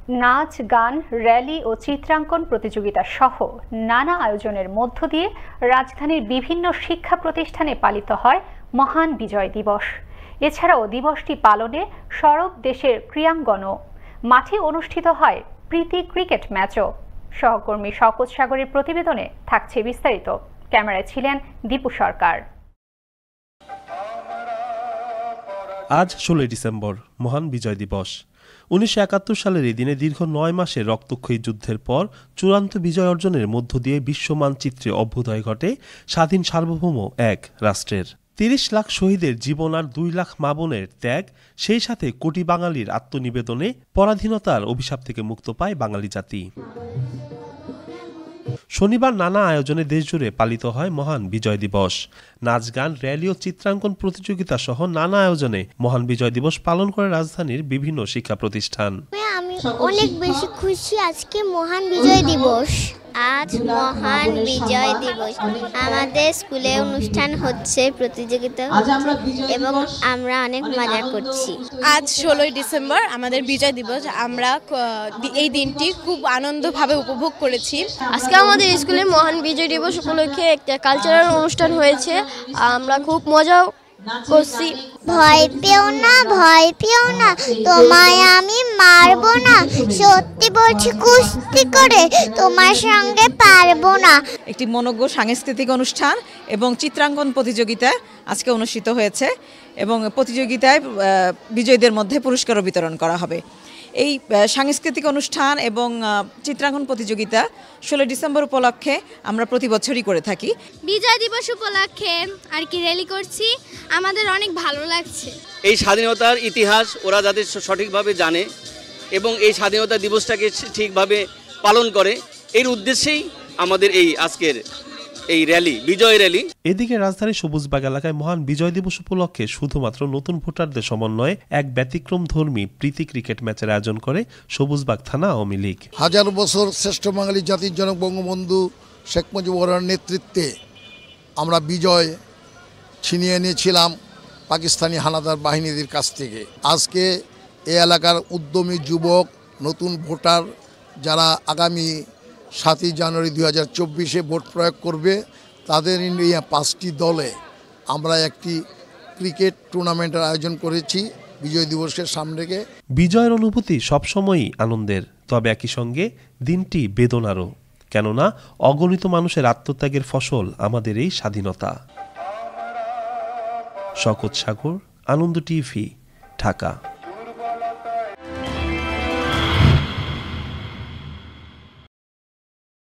নাচ, গান, র্যালি ও চিত্রাঙ্কন প্রতিযোগিতা সহ নানা আয়োজনের মধ্য দিয়ে রাজধানীর বিভিন্ন শিক্ষা প্রতিষ্ঠানে পালিত হয় মহান বিজয় দিবস। এছাড়াও দিবসটি পালনে সরব দেশের ক্রীড়াঙ্গনও মাঠে অনুষ্ঠিত হয় প্রীতি ক্রিকেট ম্যাচও। সহকর্মী শওকত সাগরের প্রতিবেদনে থাকছে বিস্তারিত। ক্যামেরায় ছিলেন দীপু সরকার। আজ 16 ডিসেম্বর, মহান বিজয় দিবস। 1971 সালের এই দিনে দীর্ঘ 9 মাসের রক্তক্ষয়ী যুদ্ধের পর চূড়ান্ত বিজয় অর্জনের মধ্য দিয়ে বিশ্ব মানচিত্রে অভ্যুদয় ঘটে স্বাধীন সার্বভৌম এক রাষ্ট্রের। 30 লাখ শহীদের জীবন আর 2 লাখ মা বোনের ত্যাগ, সেই সাথে কোটি বাঙালির আত্মনিবেদনে পরাধীনতার অভিশাপ থেকে মুক্ত পায় বাঙালি জাতি। শনিবার নানা আয়োজনে দেশজুড়ে পালিত হয় মহান বিজয় দিবস। নাচ, গান, র্যালি ও চিত্রাঙ্কন প্রতিযোগিতা সহ নানা আয়োজনে মহান বিজয় দিবস পালন করে রাজধানীর বিভিন্ন শিক্ষা প্রতিষ্ঠান। আমি অনেক বেশি খুশি আজকে মহান বিজয় দিবস। আজ মহান বিজয় দিবস, আমাদের স্কুলে অনুষ্ঠান হচ্ছে প্রতিযোগিতা এবং আমরা অনেক মজা করছি। আজ 16 ডিসেম্বর আমাদের বিজয় দিবস। আমরা এই দিনটি খুব আনন্দভাবে উপভোগ করেছি। আজকে আমাদের স্কুলে মহান বিজয় দিবস উপলক্ষে একটা কালচারাল অনুষ্ঠান হয়েছে, আমরা খুব মজা করছি। ভয় পেও না, ভয় পেও না, তোমায় আমি মারবো না, সত্যি বলছি কুস্তি করে তোমার সঙ্গে পারবো না। একটি মনোজ্ঞ সাংস্কৃতিক অনুষ্ঠান এবং চিত্রাঙ্কন প্রতিযোগিতা আজকে অনুষ্ঠিত হয়েছে এবং প্রতিযোগিতায় বিজয়ীদের মধ্যে পুরস্কারও বিতরণ করা হবে। এই সাংস্কৃতিক অনুষ্ঠান এবং চিত্রাঙ্কন প্রতিযোগিতা 16 ডিসেম্বর উপলক্ষে আমরা প্রতি বছরই করে থাকি। বিজয় দিবস উপলক্ষে আর কি র্যালি করছি, আমাদের অনেক ভালো লাগছে। এই স্বাধীনতার ইতিহাস ওরা যাতে সঠিকভাবে জানে এবং এই স্বাধীনতা দিবসটাকে ঠিকভাবে পালন করে, এর উদ্দেশ্যেই আমাদের এই আজকের এই র্যালি, বিজয় র্যালি। এদিকে রাজধানীর সবুজবাগ এলাকায় মহান বিজয় দিবস উপলক্ষে শুধুমাত্র নতুন ভোটারদের সমন্বয়ে এক ব্যতিক্রমধর্মী প্রীতি ক্রিকেট ম্যাচের আয়োজন করে সবুজবাগ থানা আওয়ামী লীগ। হাজার বছর শ্রেষ্ঠ বাঙালি জাতির জনক বঙ্গবন্ধু শেখ মুজিবুর নেতৃত্বে আমরা বিজয় ছিনিয়ে নিয়েছিলাম পাকিস্তানি হানাদার বাহিনীদের কাছ থেকে। আজকে এই এলাকার উদ্যমী যুবক, নতুন ভোটার যারা আগামী 7 জানুয়ারি 2024 ভোট প্রয়োগ করবে, তাদের নিয়ে 5টি দলে আমরা একটি ক্রিকেট টুর্নামেন্টের আয়োজন করেছি বিজয় দিবসের সামনে রেখে। বিজয়ের অনুভূতি সবসময়ই আনন্দের, তবে একই সঙ্গে দিনটি বেদনারও, কেননা অগণিত মানুষের আত্মত্যাগের ফসল আমাদের এই স্বাধীনতা। শওকত সাগর, আনন্দ টিভি, ঢাকা।